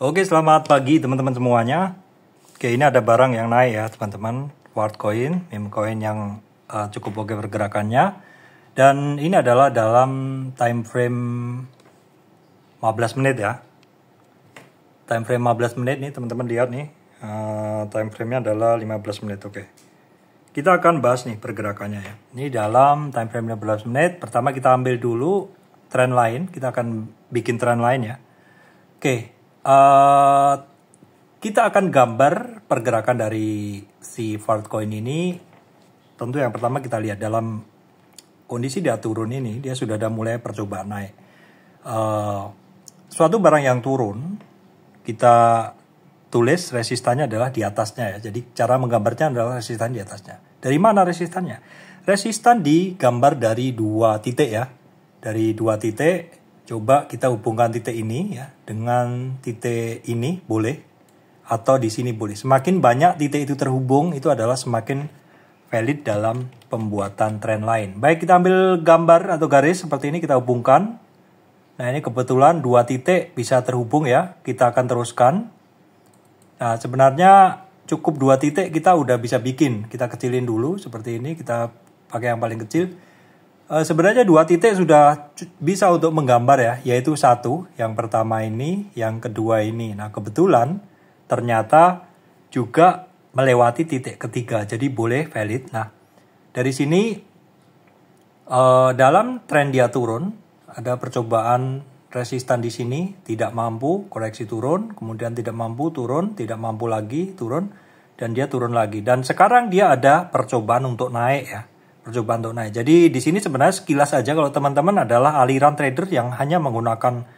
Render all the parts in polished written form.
Oke, selamat pagi teman-teman semuanya. Oke, ini ada barang yang naik ya teman-teman. Worldcoin, meme coin yang cukup oke pergerakannya. Dan ini adalah dalam time frame 15 menit ya. Time frame 15 menit nih teman-teman lihat nih. Time frame-nya adalah 15 menit, oke. Kita akan bahas nih pergerakannya ya. Ini dalam time frame 15 menit. Pertama kita ambil dulu trend line. Kita akan bikin trend line ya. Oke. Kita akan gambar pergerakan dari si Worldcoin ini. Tentu yang pertama kita lihat dalam kondisi dia turun ini, dia sudah ada mulai percobaan naik. Suatu barang yang turun, kita tulis resistannya adalah di atasnya ya. Jadi cara menggambarnya adalah resistan di atasnya. Dari mana resistannya? Resistan digambar dari dua titik ya. Dari dua titik. Coba kita hubungkan titik ini ya dengan titik ini boleh, atau di sini boleh. Semakin banyak titik itu terhubung, itu adalah semakin valid dalam pembuatan trend line. Baik, kita ambil gambar atau garis seperti ini, kita hubungkan. Nah, ini kebetulan dua titik bisa terhubung ya. Kita akan teruskan. Nah, sebenarnya cukup dua titik kita udah bisa bikin. Kita kecilin dulu seperti ini, kita pakai yang paling kecil. Sebenarnya dua titik sudah bisa untuk menggambar ya, yaitu satu, yang pertama ini, yang kedua ini. Nah, kebetulan ternyata juga melewati titik ketiga, jadi boleh valid. Nah, dari sini dalam tren dia turun, ada percobaan resistan di sini, tidak mampu, koreksi turun, kemudian tidak mampu, turun, tidak mampu lagi, turun, dan dia turun lagi. Dan sekarang dia ada percobaan untuk naik ya. Percobaan untuk naik. Jadi di sini sebenarnya sekilas aja kalau teman-teman adalah aliran trader yang hanya menggunakan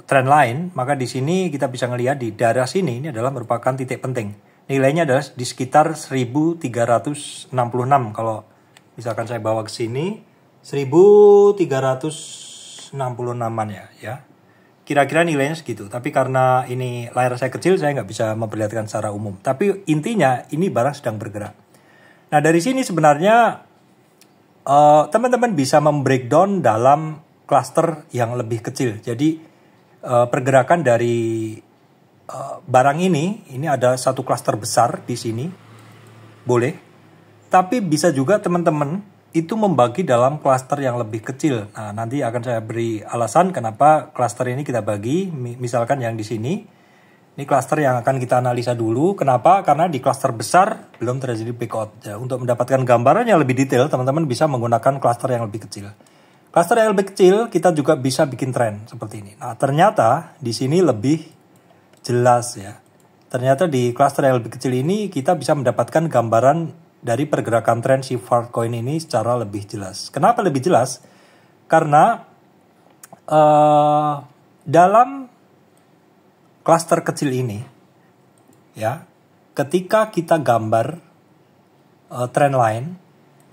trend line, maka di sini kita bisa ngelihat di daerah sini ini adalah merupakan titik penting. Nilainya adalah di sekitar 1366 kalau misalkan saya bawa ke sini 1366-an ya. Kira-kira nilainya segitu. Tapi karena ini layar saya kecil, saya nggak bisa memperlihatkan secara umum. Tapi intinya ini barang sedang bergerak. Nah, dari sini sebenarnya teman-teman bisa membreakdown dalam cluster yang lebih kecil. Jadi pergerakan dari barang ini ada satu cluster besar di sini, boleh. Tapi bisa juga teman-teman itu membagi dalam cluster yang lebih kecil. Nah, nanti akan saya beri alasan kenapa cluster ini kita bagi. Misalkan yang di sini. Ini cluster yang akan kita analisa dulu. Kenapa? Karena di cluster besar belum terjadi breakout. Ya, untuk mendapatkan gambaran yang lebih detail, teman-teman bisa menggunakan cluster yang lebih kecil. Cluster yang lebih kecil, kita juga bisa bikin tren seperti ini. Nah, ternyata di sini lebih jelas ya. Ternyata di cluster yang lebih kecil ini, kita bisa mendapatkan gambaran dari pergerakan tren si Worldcoin ini secara lebih jelas. Kenapa lebih jelas? Karena dalam cluster kecil ini, ya, ketika kita gambar trend line,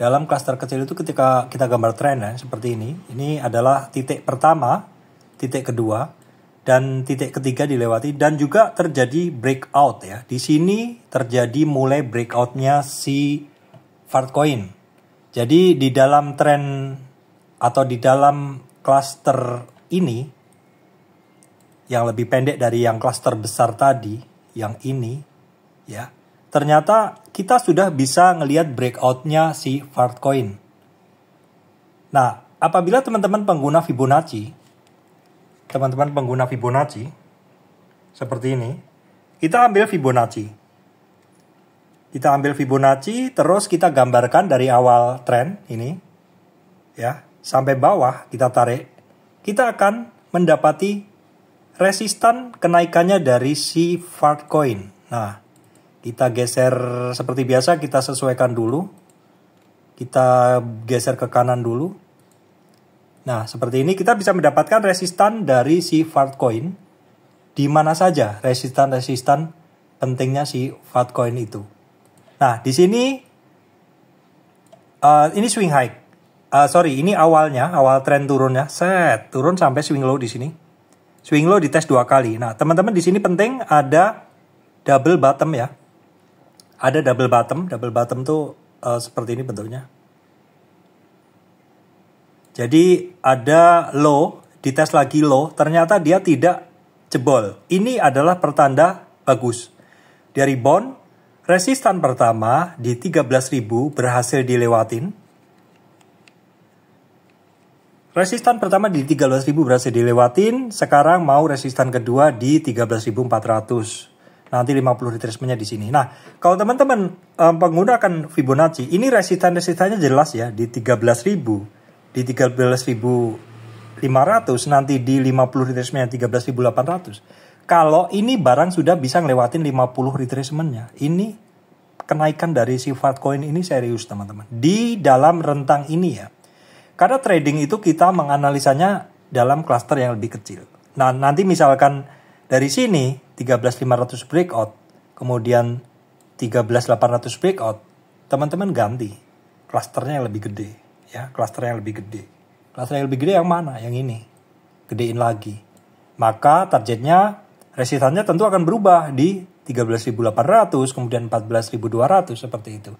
dalam cluster kecil itu ketika kita gambar trend line seperti ini adalah titik pertama, titik kedua, dan titik ketiga dilewati, dan juga terjadi breakout ya. Di sini terjadi mulai breakoutnya si Worldcoin. Jadi di dalam trend atau di dalam cluster ini, yang lebih pendek dari yang cluster besar tadi, yang ini, ya, ternyata kita sudah bisa ngelihat breakoutnya si Worldcoin. Nah, apabila teman-teman pengguna Fibonacci, seperti ini, kita ambil Fibonacci. Terus kita gambarkan dari awal tren ini, ya, sampai bawah kita tarik, kita akan mendapati resistan kenaikannya dari si Worldcoin. Nah, kita geser seperti biasa, kita sesuaikan dulu. Kita geser ke kanan dulu. Nah, seperti ini kita bisa mendapatkan resistan dari si Worldcoin di mana saja resistan-resistan pentingnya si Worldcoin itu. Nah, di sini ini swing high. Ini awal tren turunnya. Turun sampai swing low di sini. Swing low dites 2 kali. Nah, teman-teman di sini penting ada double bottom ya. Ada double bottom. Double bottom tuh seperti ini bentuknya. Jadi ada low, dites lagi low, ternyata dia tidak jebol. Ini adalah pertanda bagus. Dari bond, resistan pertama di 13.000 berhasil dilewatin. Resistan pertama di 13.000 berhasil dilewatin. Sekarang mau resistan kedua di 13.400. Nanti 50 retracement-nya di sini. Nah, kalau teman-teman menggunakan Fibonacci, ini resistannya jelas ya di 13.000, di 13.500, nanti di 50 retracement-nya 13.800. Kalau ini barang sudah bisa ngelewatin 50 retracement-nya, ini kenaikan dari sifat koin ini serius teman-teman. Di dalam rentang ini ya. Karena trading itu kita menganalisanya dalam cluster yang lebih kecil. Nah, nanti misalkan dari sini 13.500 breakout, kemudian 13.800 breakout, teman-teman ganti klasternya yang lebih gede, ya, klaster yang lebih gede. Klaster yang lebih gede yang mana? Yang ini. Gedein lagi. Maka targetnya, resistannya tentu akan berubah di 13.800, kemudian 14.200 seperti itu.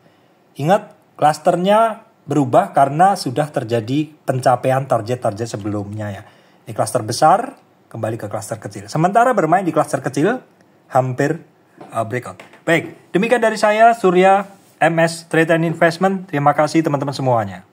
Ingat, klasternya berubah karena sudah terjadi pencapaian target-target sebelumnya ya. Ini klaster besar, kembali ke klaster kecil. Sementara bermain di klaster kecil, hampir breakout. Baik, demikian dari saya, Surya, MS Trade and Investment. Terima kasih teman-teman semuanya.